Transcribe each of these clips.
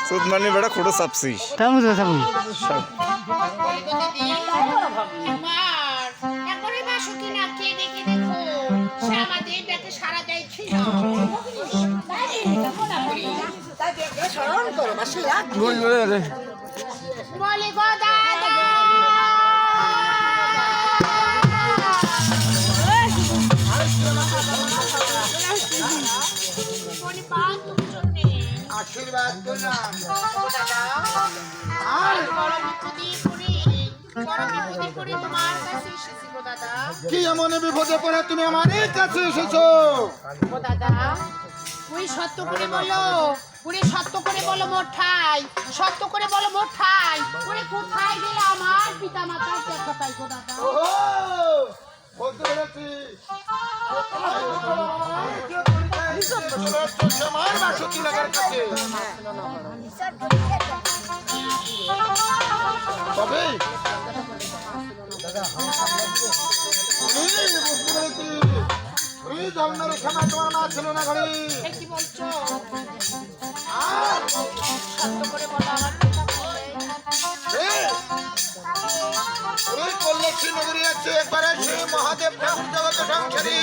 সুদমানি বেড়া খুঁড়ো সাপসি তার মধ্যে থাকুন আশীর্বাদ করলাম কি এমন বিপদে পড়ে তুমি আমার কাছে এসেছো? সত্য করে বলো, সত্য করে বলো মোর ঠাই, সত্য করে বলো মোর ঠাই, কোথায় গেলে আমার পিতা মাতার দেখা পাই গো দাদা? বলতে পেরেছি আমার বাসন্তী লাগার কাছে। তবে জন্মের সময় তোমার মা ছিল না ঘরে। কি বলছো? সত্য করে বলো আমার পিতা নগরী আছে একবারে সে মহাদেব ঠাকুর জগত সংসারী,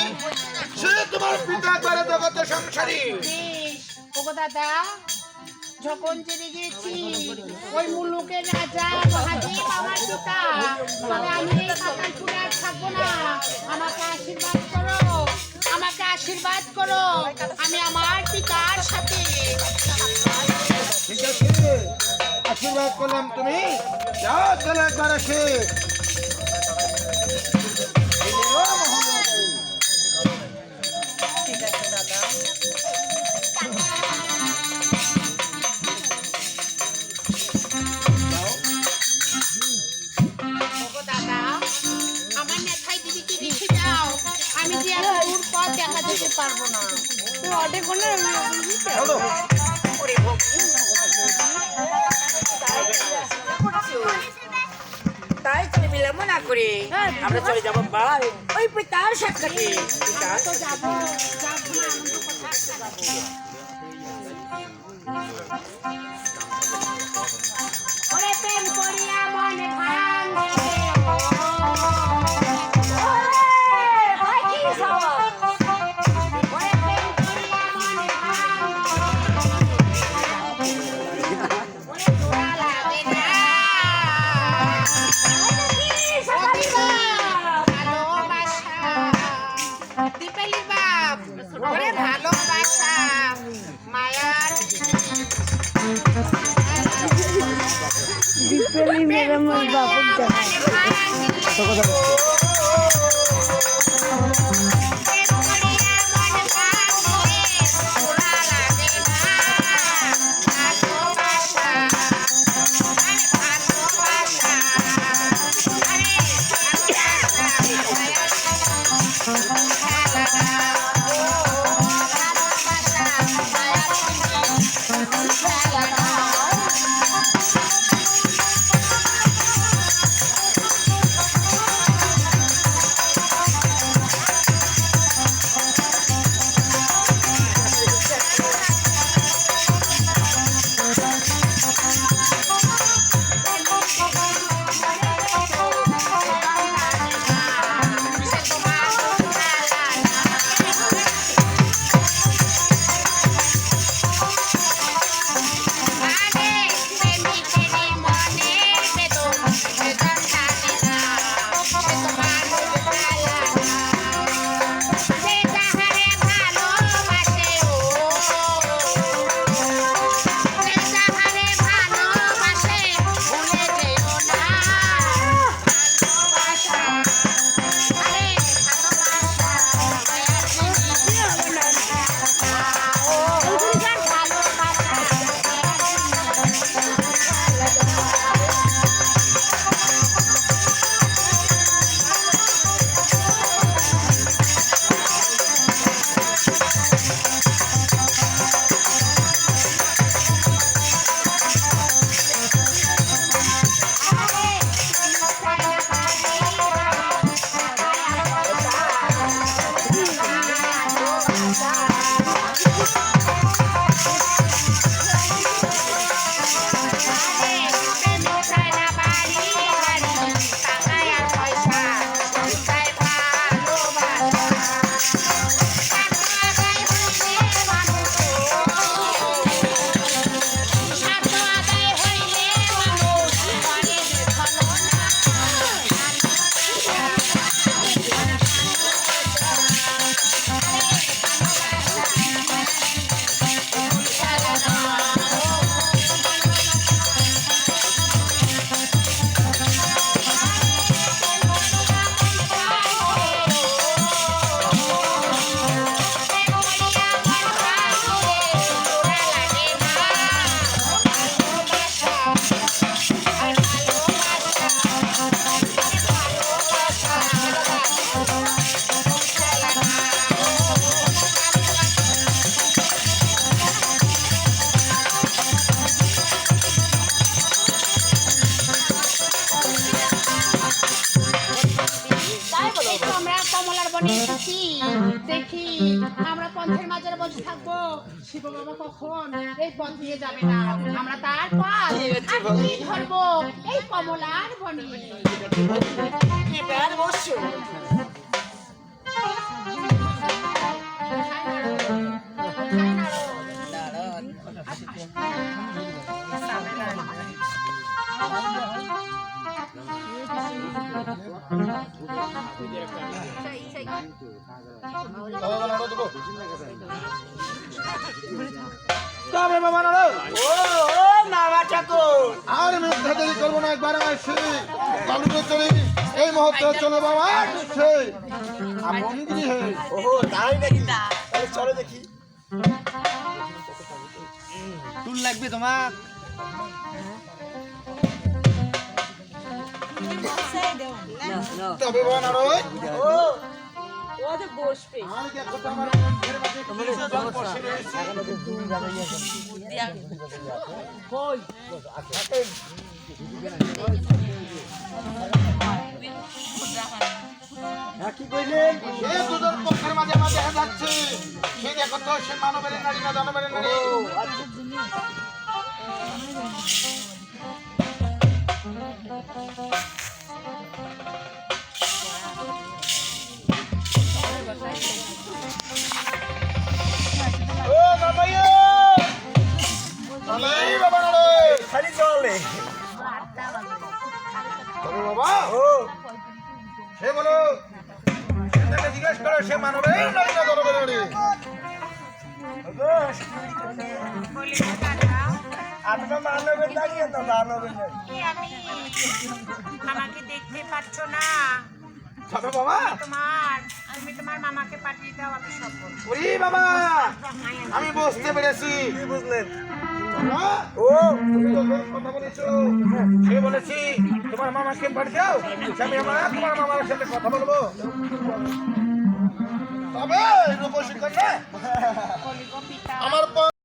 সে তোমার পিতা একবারে জগত সংসারী। ওগো দাদা, যখন জেনে গেছি ওই মুলুকের রাজা মহাদেব আমার পিতা, তবে আমি এই পাতালপুরে আর থাকবো না। আমাকে আশীর্বাদ করো, আমাকে আশীর্বাদ করো, আমি আমার পিতার সাথে। ঠিক আছে, আশীর্বাদ করলাম, তুমি যাও চলে একবার আসে। ঠিক আছে দাদা। দাদা, আমার নেথায় দিদিকে রেখে যাও, আমি যে এত দূর পথ দেখা যেতে পারবো না। অর্ডার করলে তাই চলে মিলাম না করে আমরা চলে যাবো ওই পিতার সাক্ষাতে। তো যাবো, ওরে প্রেম করিয়া মনে ভাঙে ভালোবাসা মায়ার দীপালি ম্যাডাম দেখি আমরা পথের মাঝে বসে থাকবো, শিব বাবা কখন এই পথ দিয়ে যাবে না, আমরা তার পথ আঁকড়ে ধরবো এই কমলার বনে। এবার বসো। তবে বাবা নাড়ো। ও মামা ঠাকুর, আর মিথ্যা দেরি করবো না, একবার আসি কালুকে চলি এই মুহূর্তে চলো বাবা সে মন্দির হে। ও তাই নাকি? তাহলে চলো দেখি। টুল লাগবে তোমার? তবে বাবা নাড়ো। ও ও তো বসবে। আর দেখো তো আমার মন্দিরের মাঝে কি সব বসে রয়েছে। কই কি কইলেন? সে দুজন পক্ষের মাঝে মাঝে যাচ্ছে, সে দেখো তো সে মানবের নারী না দানবের নারী। ও মামাইয়া চলে বাবা নাড়ো। খালি চলে। তবে বাবা ও সে বলো তাকে জিজ্ঞেস করো সে মানবের নারী না দানবের নারী। আপনার মানবের লাগিয়ে তো মানবের আমাকে দেখতে পাচ্ছ না? তবে বাবা তুমি তোমার মামাকে পাঠিয়ে দাও, আমি সব বলবো। ওরে বাবা আমি বুঝতে পেরেছি। কি বুঝলেন? বাবা, ও তুমি তো বেশ কথা বলেছো। সে বলেছি তোমার মামাকে পাঠিয়ে দাও, আমি আমার তোমার মামার সাথে কথা বলবো। তবে রূপসী কন্যা বলি গো পিতা, আমার